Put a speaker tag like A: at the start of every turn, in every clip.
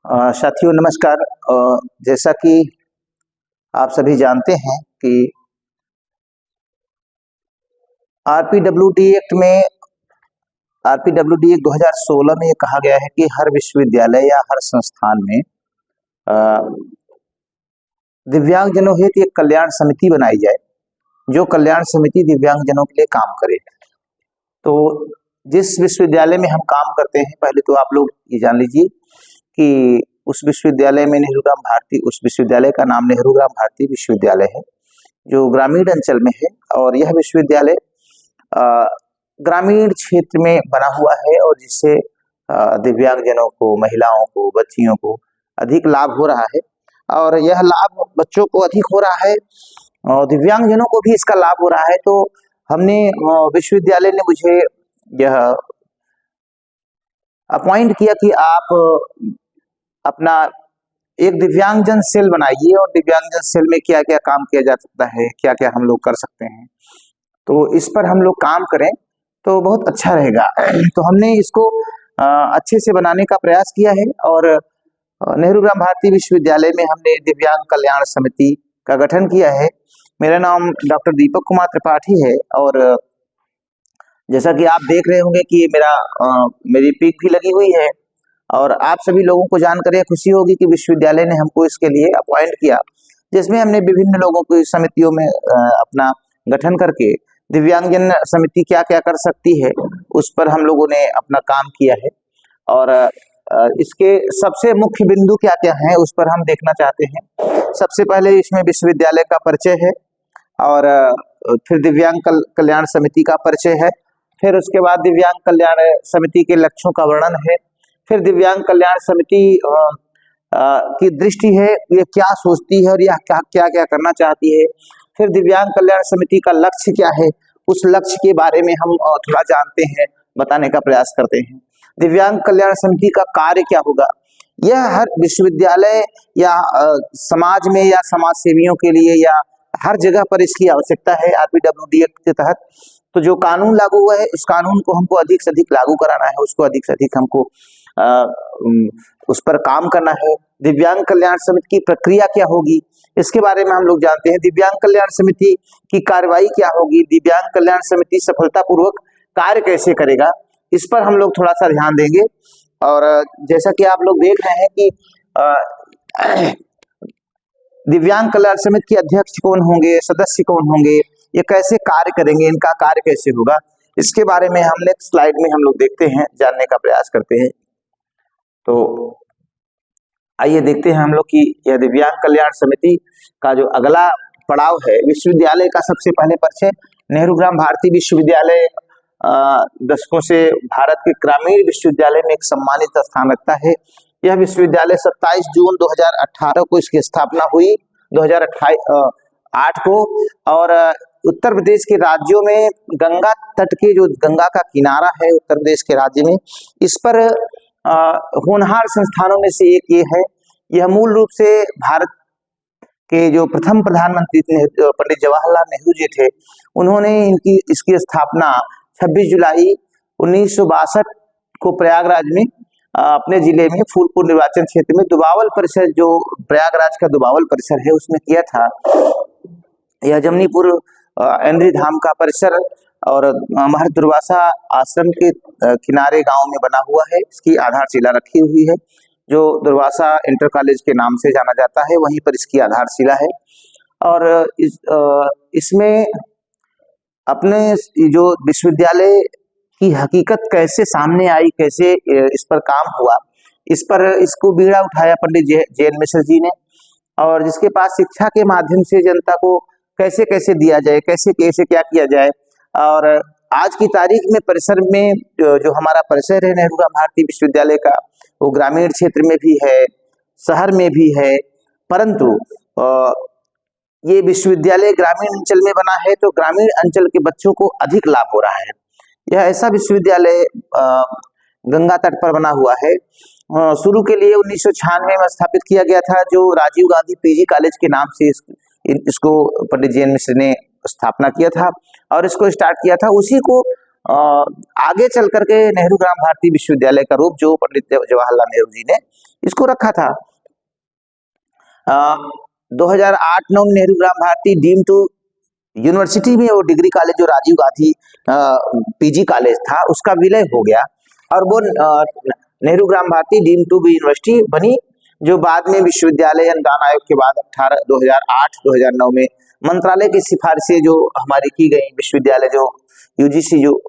A: साथियों नमस्कार। जैसा कि आप सभी जानते हैं कि आरपीडब्ल्यूडी एक्ट 2016 में ये कहा गया है कि हर विश्वविद्यालय या हर संस्थान में दिव्यांगजनों हेतु एक कल्याण समिति बनाई जाए, जो कल्याण समिति दिव्यांगजनों के लिए काम करे। तो जिस विश्वविद्यालय में हम काम करते हैं, पहले तो आप लोग ये जान लीजिए कि उस विश्वविद्यालय में उस विश्वविद्यालय का नाम नेहरूराम भारती विश्वविद्यालय है, जो ग्रामीण अंचल में है। और यह विश्वविद्यालय ग्रामीण क्षेत्र में बना हुआ है और जिससे दिव्यांगजनों को, महिलाओं को, बच्चियों को अधिक लाभ हो रहा है। और यह लाभ बच्चों को अधिक हो रहा है और दिव्यांगजनों को भी इसका लाभ हो रहा है। तो हमने विश्वविद्यालय ने मुझे यह अपॉइंट किया कि आप अपना एक दिव्यांगजन सेल बनाइए और दिव्यांगजन सेल में क्या क्या काम किया जा सकता है, क्या क्या हम लोग कर सकते हैं, तो इस पर हम लोग काम करें तो बहुत अच्छा रहेगा। तो हमने इसको अच्छे से बनाने का प्रयास किया है और नेहरूराम भारती विश्वविद्यालय में हमने दिव्यांग कल्याण समिति का गठन किया है। मेरा नाम डॉक्टर दीपक कुमार त्रिपाठी है और जैसा कि आप देख रहे होंगे कि मेरी पिक भी लगी हुई है और आप सभी लोगों को जानकर यह खुशी होगी कि विश्वविद्यालय ने हमको इसके लिए अपॉइंट किया, जिसमें हमने विभिन्न लोगों को समितियों में अपना गठन करके दिव्यांगजन समिति क्या क्या कर सकती है उस पर हम लोगों ने अपना काम किया है। और इसके सबसे मुख्य बिंदु क्या क्या हैं उस पर हम देखना चाहते हैं। सबसे पहले इसमें विश्वविद्यालय का परिचय है और फिर दिव्यांग कल्याण समिति का परिचय है, फिर उसके बाद दिव्यांग कल्याण समिति के लक्ष्यों का वर्णन है, फिर दिव्यांग कल्याण समिति की दृष्टि है, ये क्या सोचती है और यह क्या क्या करना चाहती है, फिर दिव्यांग कल्याण समिति का लक्ष्य क्या है, उस लक्ष्य के बारे में हम थोड़ा जानते हैं, बताने का प्रयास करते हैं। दिव्यांग कल्याण समिति का कार्य क्या होगा, यह हर विश्वविद्यालय या समाज में या समाज सेवियों के लिए या हर जगह पर इसकी आवश्यकता है। आरपीडब्ल्यूडी एक्ट के तहत तो जो कानून लागू हुआ है उस कानून को हमको अधिक से अधिक लागू कराना है, उसको अधिक से अधिक हमको उस पर काम करना है। दिव्यांग कल्याण समिति की प्रक्रिया क्या होगी इसके बारे में हम लोग जानते हैं। दिव्यांग कल्याण समिति की कार्रवाई क्या होगी, दिव्यांग कल्याण समिति सफलतापूर्वक कार्य कैसे करेगा, इस पर हम लोग थोड़ा सा ध्यान देंगे। और जैसा कि आप लोग देख रहे हैं कि दिव्यांग कल्याण समिति के अध्यक्ष कौन होंगे, सदस्य कौन होंगे, ये कैसे कार्य करेंगे, इनका कार्य कैसे होगा, इसके बारे में हम नेक्स्ट स्लाइड में हम लोग देखते हैं, जानने का प्रयास करते हैं। तो आइए देखते हैं हम लोग कि यह दिव्यांग कल्याण समिति का जो अगला पड़ाव है, विश्वविद्यालय का सबसे पहले परिचय। नेहरूराम भारती विश्वविद्यालय दशकों से भारत के ग्रामीण विश्वविद्यालय में एक सम्मानित स्थान रखता है। यह विश्वविद्यालय 27 जून 2018 को इसकी स्थापना हुई, 2008 को। और उत्तर प्रदेश के राज्यों में गंगा तट के जो गंगा का किनारा है उत्तर प्रदेश के राज्य में, इस पर होनहार संस्थानों में से एक ये है। यह मूल रूप से भारत के जो प्रथम प्रधानमंत्री पंडित जवाहरलाल नेहरू जी थे, उन्होंने इसकी स्थापना 26 जुलाई 1962 को प्रयागराज में अपने जिले में फूलपुर निर्वाचन क्षेत्र में दुबावल परिसर, जो प्रयागराज का दुबावल परिसर है, उसमें किया था। यह जमनीपुर एंद्री धाम का परिसर और महर्षि दुर्वासा आश्रम के किनारे गांव में बना हुआ है। इसकी आधारशिला रखी हुई है, जो दुर्वासा इंटर कॉलेज के नाम से जाना जाता है, वहीं पर इसकी आधारशिला है। और इसमें अपने जो विश्वविद्यालय की हकीकत कैसे सामने आई, कैसे इस पर काम हुआ, इसको बीड़ा उठाया पंडित जैन मिश्र जी ने, और जिसके पास शिक्षा के माध्यम से जनता को कैसे कैसे दिया जाए, कैसे कैसे क्या किया जाए। और आज की तारीख में परिसर में जो हमारा परिसर है नेहरूराम भारती विश्वविद्यालय का, वो ग्रामीण क्षेत्र में भी है, शहर में भी है, परंतु ये विश्वविद्यालय ग्रामीण अंचल में बना है, तो ग्रामीण अंचल के बच्चों को अधिक लाभ हो रहा है। यह ऐसा विश्वविद्यालय गंगा तट पर बना हुआ है। शुरू के लिए 1996 में स्थापित किया गया था, जो राजीव गांधी पीजी कॉलेज के नाम से इसको पंडित जैन मिश्र ने स्थापना किया था और इसको स्टार्ट किया था। उसी को आगे चल करके नेहरू ग्राम भारती विश्वविद्यालय का रूप जो पंडित जवाहरलाल नेहरू जी ने इसको रखा था। 2008-9 Nehru Gram Bharati deem to university में वो डिग्री कॉलेज जो राजीव गांधी पीजी कॉलेज था उसका विलय हो गया और वो Nehru Gram Bharati deem to be university बनी, जो बाद में विश्वविद्यालय अनुदान आयोग के बाद 2008-2009 में मंत्रालय की सिफारिशें जो हमारी की गई, विश्वविद्यालय जो यूजीसी जो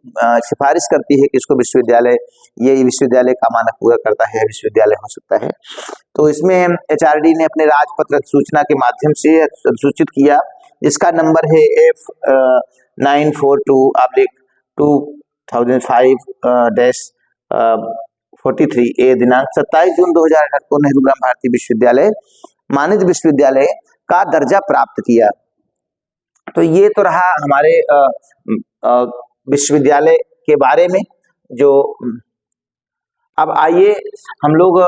A: सिफारिश करती है कि इसको विश्वविद्यालय, ये विश्वविद्यालय का मानक पूरा करता है, विश्वविद्यालय हो सकता है, तो इसमें एचआरडी ने अपने राजपत्र सूचना के माध्यम से सूचित किया, जिसका नंबर है F942/2005-43 दिनांक 27 जून 2008 को नेहरू ग्राम भारती विश्वविद्यालय मानित विश्वविद्यालय का दर्जा प्राप्त किया। तो ये तो रहा हमारे विश्वविद्यालय के बारे में। जो अब आइए हम लोग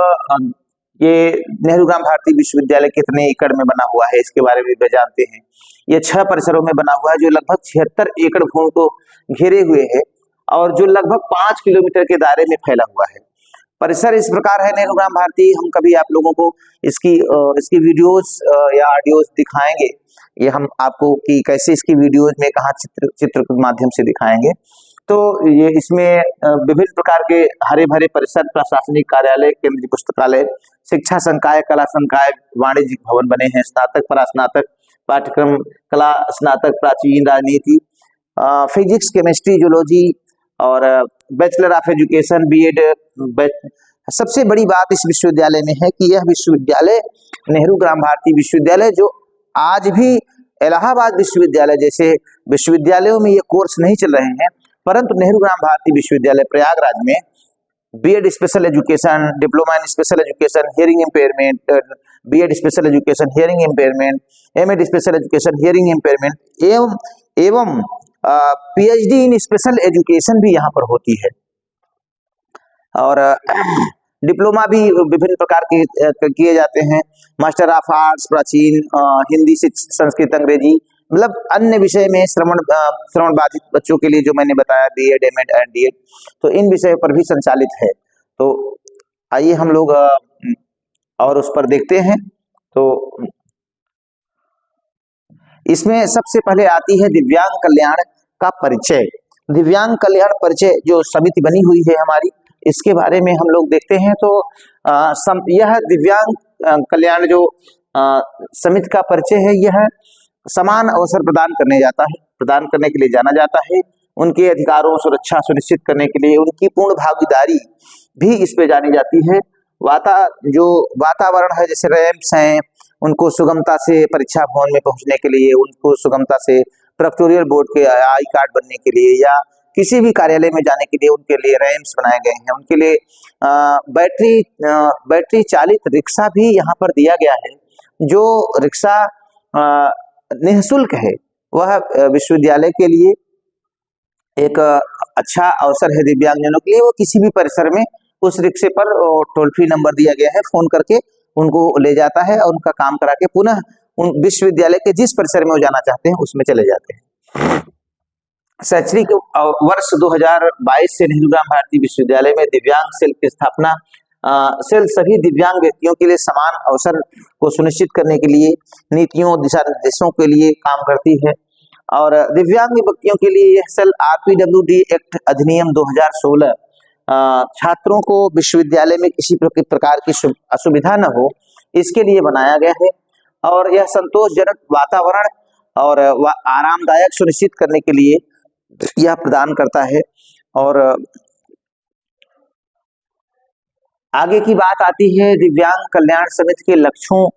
A: ये नेहरू ग्राम भारती विश्वविद्यालय कितने एकड़ में बना हुआ है इसके बारे में भी जानते हैं। ये 6 परिसरों में बना हुआ है जो लगभग 76 एकड़ भूमि को घेरे हुए है और जो लगभग 5 किलोमीटर के दायरे में फैला हुआ है। परिसर इस प्रकार है नेहरू ग्राम भारती, हम कभी आप लोगों को इसकी वीडियोस या ऑडियोस दिखाएंगे, ये हम आपको कि कैसे इसकी वीडियोस में कहाँ चित्र के माध्यम से दिखाएंगे। तो ये इसमें विभिन्न प्रकार के हरे भरे परिसर, प्रशासनिक कार्यालय, केंद्रीय पुस्तकालय, शिक्षा संकाय, कला संकाय, वाणिज्यिक भवन बने हैं, स्नातक, परास्नातक पाठ्यक्रम, कला स्नातक, प्राचीन, राजनीति, फिजिक्स, केमिस्ट्री, जूलॉजी और बैचलर ऑफ एजुकेशन, बीएड। सबसे बड़ी बात इस विश्वविद्यालय में है कि यह विश्वविद्यालय नेहरू ग्राम भारती विश्वविद्यालय जो आज भी इलाहाबाद विश्वविद्यालय जैसे विश्वविद्यालयों में ये कोर्स नहीं चल रहे हैं, परंतु नेहरू ग्राम भारती विश्वविद्यालय प्रयागराज में BEd special education, diploma in special education hearing impairment, BEd special education hearing impairment, MEd special education hearing impairment एवं पीएचडी इन स्पेशल एजुकेशन भी यहाँ पर होती है और डिप्लोमा भी विभिन्न प्रकार के किए जाते हैं, मास्टर ऑफ आर्ट्स, प्राचीन, हिंदी, संस्कृत, अंग्रेजी, मतलब अन्य विषय में श्रवण बाधित बच्चों के लिए जो मैंने बताया बीएड, एमएड एंड डीएड, तो इन विषयों पर भी संचालित है। तो आइए हम लोग और उस पर देखते हैं। तो इसमें सबसे पहले आती है दिव्यांग कल्याण का परिचय। दिव्यांग कल्याण परिचय जो समिति बनी हुई है हमारी, इसके बारे में हम लोग देखते हैं। तो यह दिव्यांग कल्याण जो समिति का परिचय है, यह समान अवसर प्रदान करने के लिए जाना जाता है, उनके अधिकारों सुरक्षा सुनिश्चित करने के लिए उनकी पूर्ण भागीदारी भी इस पे जानी जाती है। जो वातावरण है, जैसे रैंप्स हैं, उनको सुगमता से परीक्षा भवन में पहुंचने के लिए, उनको सुगमता से प्रोक्टोरियल बोर्ड के आई कार्ड बनने के लिए या किसी भी कार्यालय में जाने के लिए उनके लिए रैंप्स बनाए गए हैं। उनके लिए बैटरी चालित रिक्शा भी यहाँ पर दिया गया है। जो रिक्शा निःशुल्क है, वह विश्वविद्यालय के लिए एक अच्छा अवसर है दिव्यांगजनों के लिए। वो किसी भी परिसर में उस रिक्शे पर टोल फ्री नंबर दिया गया है, फोन करके उनको ले जाता है और उनका काम करा के पुनः उन विश्वविद्यालय के जिस परिसर में वो जाना चाहते हैं उसमें चले जाते हैं। शैक्षणिक वर्ष 2022 से नेहरू ग्राम भारती विश्वविद्यालय में दिव्यांग सेल की स्थापना सेल सभी दिव्यांग व्यक्तियों के लिए समान अवसर को सुनिश्चित करने के लिए नीतियों, दिशा निर्देशों के लिए काम करती है। और दिव्यांग व्यक्तियों के लिए यह सेल आरपीडब्ल्यूडी एक्ट अधिनियम 2016 छात्रों को विश्वविद्यालय में किसी प्रकार की असुविधा न हो, इसके लिए बनाया गया है। और यह संतोषजनक वातावरण और आरामदायक सुनिश्चित करने के लिए यह प्रदान करता है। और आगे की बात आती है दिव्यांग कल्याण समिति के लक्ष्यों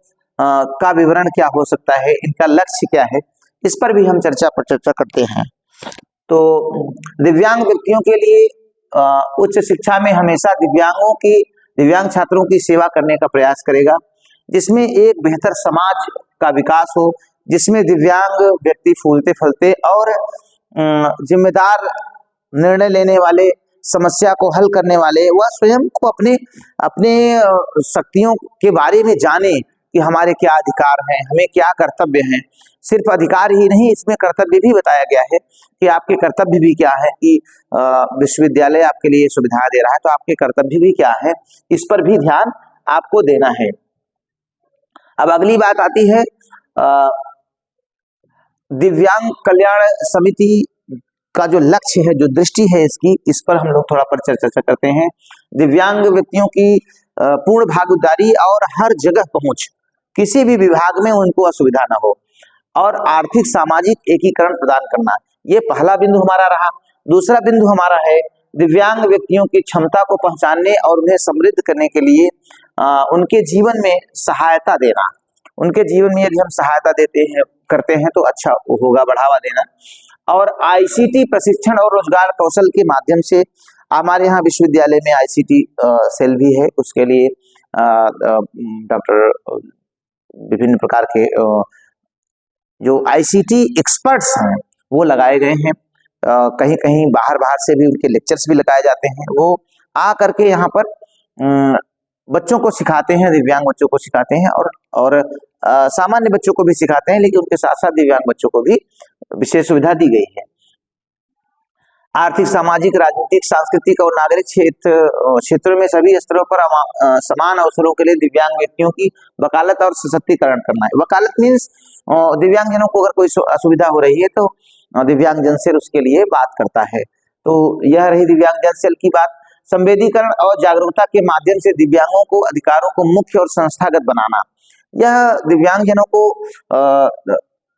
A: का विवरण क्या हो सकता है, इनका लक्ष्य क्या है, इस पर भी हम चर्चा करते हैं। तो दिव्यांग व्यक्तियों के लिए उच्च शिक्षा में हमेशा दिव्यांग छात्रों की सेवा करने का प्रयास करेगा, जिसमें एक बेहतर समाज का विकास हो, जिसमें दिव्यांग व्यक्ति फूलते फलते और जिम्मेदार निर्णय लेने वाले, समस्या को हल करने वाले, वह स्वयं को अपने शक्तियों के बारे में जाने कि हमारे क्या अधिकार हैं, हमें क्या कर्तव्य हैं। सिर्फ अधिकार ही नहीं, इसमें कर्तव्य भी बताया गया है कि आपके कर्तव्य भी क्या है, कि विश्वविद्यालय आपके लिए सुविधा दे रहा है तो आपके कर्तव्य भी क्या है, इस पर भी ध्यान आपको देना है। अब अगली बात आती है दिव्यांग कल्याण समिति का जो लक्ष्य है, जो दृष्टि है इसकी, इस पर हम लोग थोड़ा पर चर्चा करते हैं। दिव्यांग व्यक्तियों की पूर्ण भागीदारी और हर जगह पहुंच, किसी भी विभाग में उनको असुविधा न हो, और आर्थिक सामाजिक एकीकरण प्रदान करना, ये पहला बिंदु हमारा रहा। दूसरा बिंदु हमारा है दिव्यांग व्यक्तियों की क्षमता को पहचानने और उन्हें समृद्ध करने के लिए उनके जीवन में सहायता देना। उनके जीवन में यदि हम सहायता देते हैं, करते हैं तो अच्छा होगा, बढ़ावा देना। और आईसीटी प्रशिक्षण और रोजगार कौशल के माध्यम से, हमारे यहाँ विश्वविद्यालय में आईसीटी सेल भी है, उसके लिए डॉक्टर विभिन्न प्रकार के जो आईसीटी एक्सपर्ट्स हैं वो लगाए गए हैं। कहीं कहीं बाहर से भी उनके लेक्चर्स भी लगाए जाते हैं। वो आ करके यहाँ पर बच्चों को सिखाते हैं, दिव्यांग बच्चों को सिखाते हैं, और सामान्य बच्चों को भी सिखाते हैं, लेकिन उनके साथ साथ दिव्यांग बच्चों को भी विशेष सुविधा दी गई है। आर्थिक, सामाजिक, राजनीतिक, सांस्कृतिक और नागरिक क्षेत्रों में सभी स्तरों पर समान अवसरों के लिए दिव्यांग व्यक्तियों की वकालत और सशक्तिकरण करना है। वकालत मीन्स दिव्यांगजनों को अगर कोई असुविधा हो रही है तो दिव्यांग जन सेल उसके लिए बात करता है। तो यह रही दिव्यांग जन सेल की बात। संवेदीकरण और जागरूकता के माध्यम से दिव्यांगों को अधिकारों को मुख्य और संस्थागत बनाना, यह दिव्यांगजनों को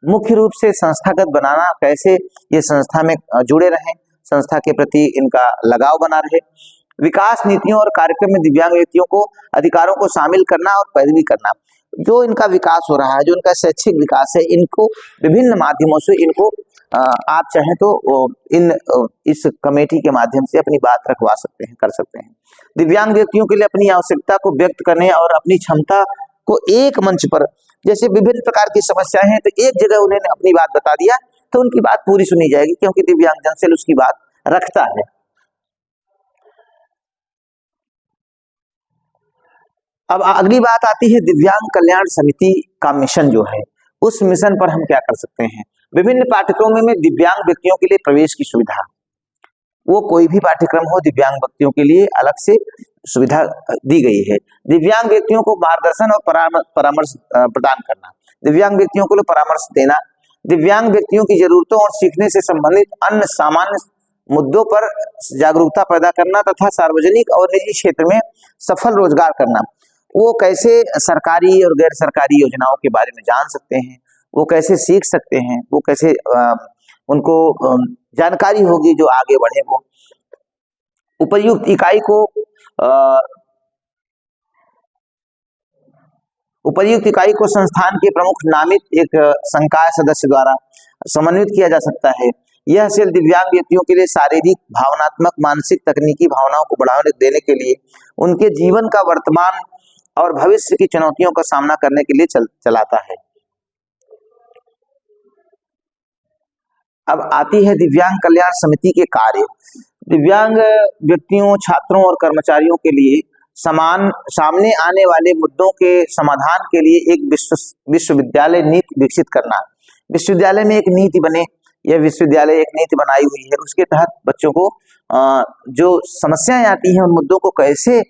A: मुख्य रूप से संस्थागत बनाना, कैसे ये संस्था में जुड़े रहें, संस्था के प्रति इनका लगाव बना रहे। विकास नीतियों और कार्यक्रम में दिव्यांग व्यक्तियों को अधिकारों को शामिल करना और पैरवी करना। जो इनका विकास हो रहा है, जो इनका शैक्षिक विकास है, इनको विभिन्न माध्यमों से इनको आप चाहें तो इस कमेटी के माध्यम से अपनी बात रखवा सकते हैं, कर सकते हैं। दिव्यांग व्यक्तियों के लिए अपनी आवश्यकता को व्यक्त करने और अपनी क्षमता को एक मंच पर, जैसे विभिन्न प्रकार की समस्याएं हैं तो एक जगह उन्होंने अपनी बात बता दिया तो उनकी बात पूरी सुनी जाएगी, क्योंकि दिव्यांग जन सेल उसकी बात रखता है। अब अगली बात आती है दिव्यांग कल्याण समिति का मिशन जो है, उस मिशन पर हम क्या कर सकते हैं। विभिन्न पाठ्यक्रमों में दिव्यांग व्यक्तियों के लिए प्रवेश की सुविधा, वो कोई भी पाठ्यक्रम हो, दिव्यांग व्यक्तियों के लिए अलग से सुविधा दी गई है। दिव्यांग व्यक्तियों को मार्गदर्शन और परामर्श प्रदान करना, दिव्यांग व्यक्तियों को परामर्श देना, दिव्यांग व्यक्तियों की जरूरतों और सीखने से संबंधित अन्य सामान्य मुद्दों पर जागरूकता पैदा करना तथा सार्वजनिक और निजी क्षेत्र में सफल रोजगार करना। वो कैसे सरकारी और गैर सरकारी योजनाओं के बारे में जान सकते हैं, वो कैसे सीख सकते हैं, वो कैसे उनको जानकारी होगी जो आगे बढ़े। वो उपर्युक्त इकाई को संस्थान के प्रमुख नामित एक संकाय सदस्य द्वारा समन्वित किया जा सकता है। यह सेल दिव्यांग व्यक्तियों के लिए शारीरिक, भावनात्मक, मानसिक, तकनीकी भावनाओं को बढ़ावा देने के लिए उनके जीवन का वर्तमान और भविष्य की चुनौतियों का सामना करने के लिए चलाता है। अब आती है दिव्यांग कल्याण समिति के कार्य। दिव्यांग व्यक्तियों, छात्रों और कर्मचारियों के लिए सामने आने वाले मुद्दों के समाधान के लिए एक विश्वविद्यालय नीति विकसित करना। विश्वविद्यालय में एक नीति बने, यह विश्वविद्यालय एक नीति बनाई हुई है, उसके तहत बच्चों को जो समस्याएं आती हैं उन मुद्दों को कैसे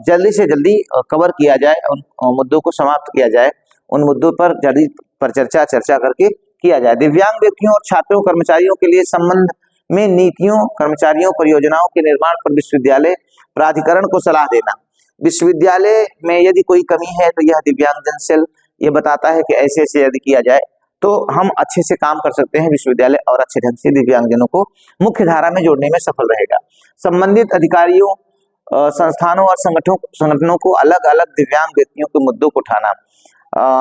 A: जल्दी से जल्दी कवर किया जाए, उन मुद्दों को समाप्त किया जाए, उन मुद्दों पर जल्दी पर चर्चा करके किया जाए। दिव्यांग व्यक्तियों और छात्रों, कर्मचारियों के लिए संबंध में नीतियों, कर्मचारियों, परियोजनाओं के निर्माण पर विश्वविद्यालय प्राधिकरण को सलाह देना। विश्वविद्यालय में यदि कोई कमी है तो यह दिव्यांग जन सेल ये बताता है कि ऐसे ऐसे यदि किया जाए तो हम अच्छे से काम कर सकते हैं विश्वविद्यालय, और अच्छे ढंग से दिव्यांगजनों को मुख्य धारा में जोड़ने में सफल रहेगा। संबंधित अधिकारियों, संस्थानों और संगठनों को अलग अलग दिव्यांग व्यक्तियों के मुद्दों को उठाना।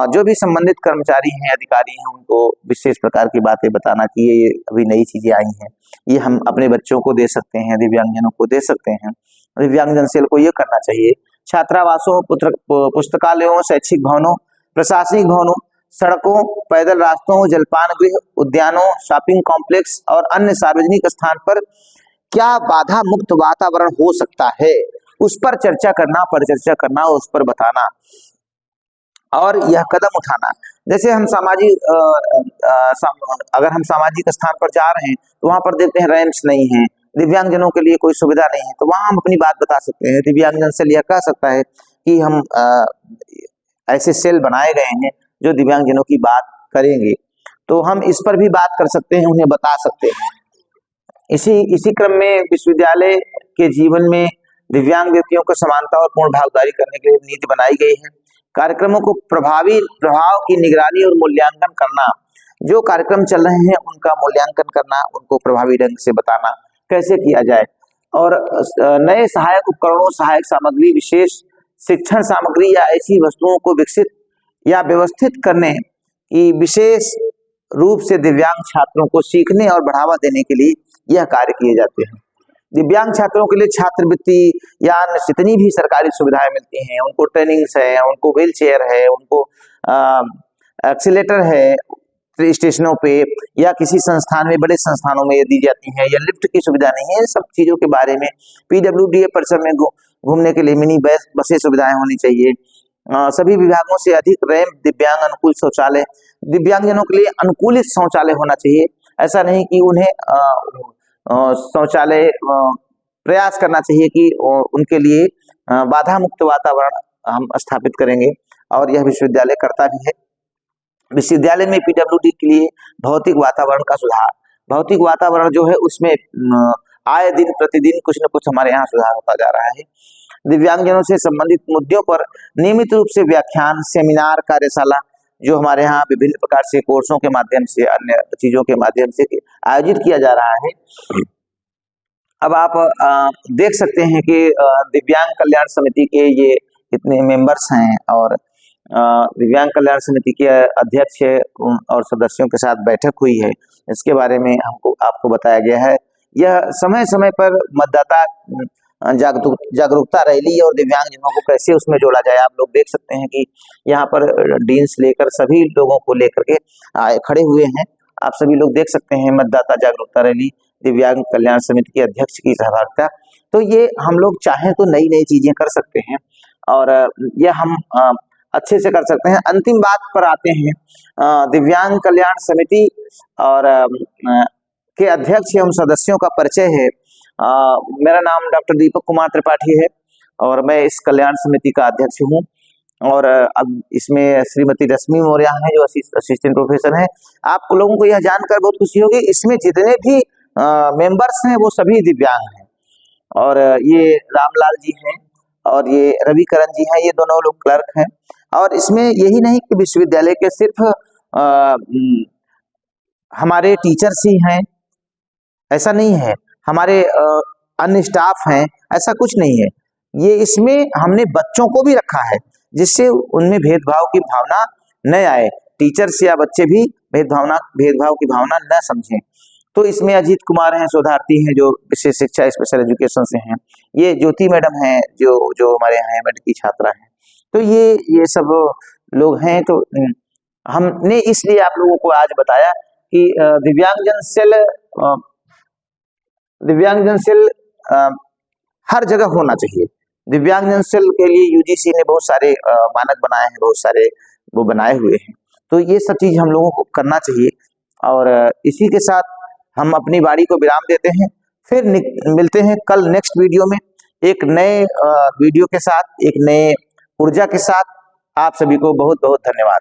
A: जो भी संबंधित कर्मचारी हैं, अधिकारी हैं, उनको विशेष प्रकार की बातें बताना कि ये अभी नई चीजें आई हैं, ये हम अपने बच्चों को दे सकते हैं, दिव्यांगजनों को दे सकते हैं। दिव्यांगजन सेल को ये करना चाहिए। छात्रावासों, पुस्तकालयों, शैक्षिक भवनों, प्रशासनिक भवनों, सड़कों, पैदल रास्तों, जलपान गृह, उद्यानों, शॉपिंग कॉम्प्लेक्स और अन्य सार्वजनिक स्थान पर क्या बाधा मुक्त वातावरण हो सकता है, उस पर चर्चा करना, परिचर्चा करना और उस पर बताना। और यह कदम उठाना, जैसे हम अगर हम सामाजिक स्थान पर जा रहे हैं तो वहां पर देखते हैं रैंप्स नहीं है, दिव्यांगजनों के लिए कोई सुविधा नहीं है, तो वहां हम अपनी बात बता सकते हैं। दिव्यांगजन सेल यह कह सकता है कि हम ऐसे सेल बनाए गए हैं जो दिव्यांगजनों की बात करेंगे, तो हम इस पर भी बात कर सकते हैं, उन्हें बता सकते हैं। इसी क्रम में विश्वविद्यालय के जीवन में दिव्यांग व्यक्तियों को समानता और पूर्ण भागीदारी करने के लिए नीति बनाई गई है। कार्यक्रमों को प्रभाव की निगरानी और मूल्यांकन करना, जो कार्यक्रम चल रहे हैं उनका मूल्यांकन करना, उनको प्रभावी ढंग से बताना कैसे किया जाए, और नए सहायक उपकरणों, सहायक सामग्री, विशेष शिक्षण सामग्री या ऐसी वस्तुओं को विकसित या व्यवस्थित करने की विशेष रूप से दिव्यांग छात्रों को सीखने और बढ़ावा देने के लिए यह कार्य किए जाते हैं। दिव्यांग छात्रों के लिए छात्रवृत्ति या अन्य जितनी भी सरकारी सुविधाएं मिलती हैं, उनको ट्रेनिंग्स है, उनको व्हील चेयर है, उनको एक्सीलेटर है स्टेशनों पे या किसी संस्थान में, बड़े संस्थानों में ये दी जाती हैं, या लिफ्ट की सुविधा नहीं है, सब चीजों के बारे में पीडब्ल्यूडी परिसर में घूमने के लिए मिनी बसें सुविधाएं होनी चाहिए। सभी विभागों से अधिक रैंप, दिव्यांग अनुकूल शौचालय, दिव्यांगजनों के लिए अनुकूलित शौचालय होना चाहिए। ऐसा नहीं कि उन्हें शौचालय प्रयास करना चाहिए कि उनके लिए बाधा मुक्त वातावरण हम स्थापित करेंगे, और यह विश्वविद्यालय करता भी है। विश्वविद्यालय में पीडब्ल्यूडी के लिए भौतिक वातावरण का सुधार, भौतिक वातावरण जो है उसमें आए दिन प्रतिदिन कुछ न कुछ हमारे यहाँ सुधार होता जा रहा है। दिव्यांगजनों से संबंधित मुद्दों पर नियमित रूप से व्याख्यान, सेमिनार, कार्यशाला जो हमारे यहाँ विभिन्न प्रकार से कोर्सों के माध्यम से, अन्य चीजों के माध्यम से आयोजित किया जा रहा है। अब आप देख सकते हैं कि दिव्यांग कल्याण समिति के ये इतने मेंबर्स हैं, और दिव्यांग कल्याण समिति के अध्यक्ष और सदस्यों के साथ बैठक हुई है। इसके बारे में आपको बताया गया है। यह समय समय पर मतदाता जागरूकता रैली और दिव्यांगजनों को कैसे उसमें जोड़ा जाए, आप लोग देख सकते हैं कि यहाँ पर डीन से लेकर सभी लोगों को लेकर के खड़े हुए हैं। आप सभी लोग देख सकते हैं मतदाता जागरूकता रैली, दिव्यांग कल्याण समिति के अध्यक्ष की सहभागिता। तो ये हम लोग चाहें तो नई नई चीजें कर सकते हैं, और यह हम अच्छे से कर सकते हैं। अंतिम बात पर आते हैं, दिव्यांग कल्याण समिति और के अध्यक्ष एवं सदस्यों का परिचय है। मेरा नाम डॉक्टर दीपक कुमार त्रिपाठी है, और मैं इस कल्याण समिति का अध्यक्ष हूँ। और अब इसमें श्रीमती रश्मि मौर्य हैं जो असिस्टेंट प्रोफेसर हैं। आप लोगों को यह जानकर बहुत खुशी होगी, इसमें जितने भी मेंबर्स हैं वो सभी दिव्यांग हैं, और ये रामलाल जी हैं और ये रविकरण जी हैं, ये दोनों लोग क्लर्क हैं। और इसमें यही नहीं कि विश्वविद्यालय के सिर्फ हमारे टीचर्स ही हैं, ऐसा नहीं है, हमारे अन्य स्टाफ हैं, ऐसा कुछ नहीं है। ये इसमें हमने बच्चों को भी रखा है जिससे उनमें भेदभाव की भावना न आए, टीचर्स या बच्चे भी भेदभाव की भावना न समझें। तो इसमें अजीत कुमार हैं, शोधार्थी हैं जो विशेष शिक्षा स्पेशल एजुकेशन से हैं, ये ज्योति मैडम हैं जो हमारे यहाँ एमएड की छात्रा हैं। तो ये सब लोग हैं। तो हमने इसलिए आप लोगों को आज बताया कि दिव्यांगजन सेल हर जगह होना चाहिए। दिव्यांगजन सेल के लिए यूजीसी ने बहुत सारे मानक बनाए हैं, बहुत सारे वो बनाए हुए हैं। तो ये सब चीज हम लोगों को करना चाहिए। और इसी के साथ हम अपनी वाणी को विराम देते हैं। फिर मिलते हैं कल नेक्स्ट वीडियो में, एक नए वीडियो के साथ, एक नए ऊर्जा के साथ। आप सभी को बहुत बहुत धन्यवाद।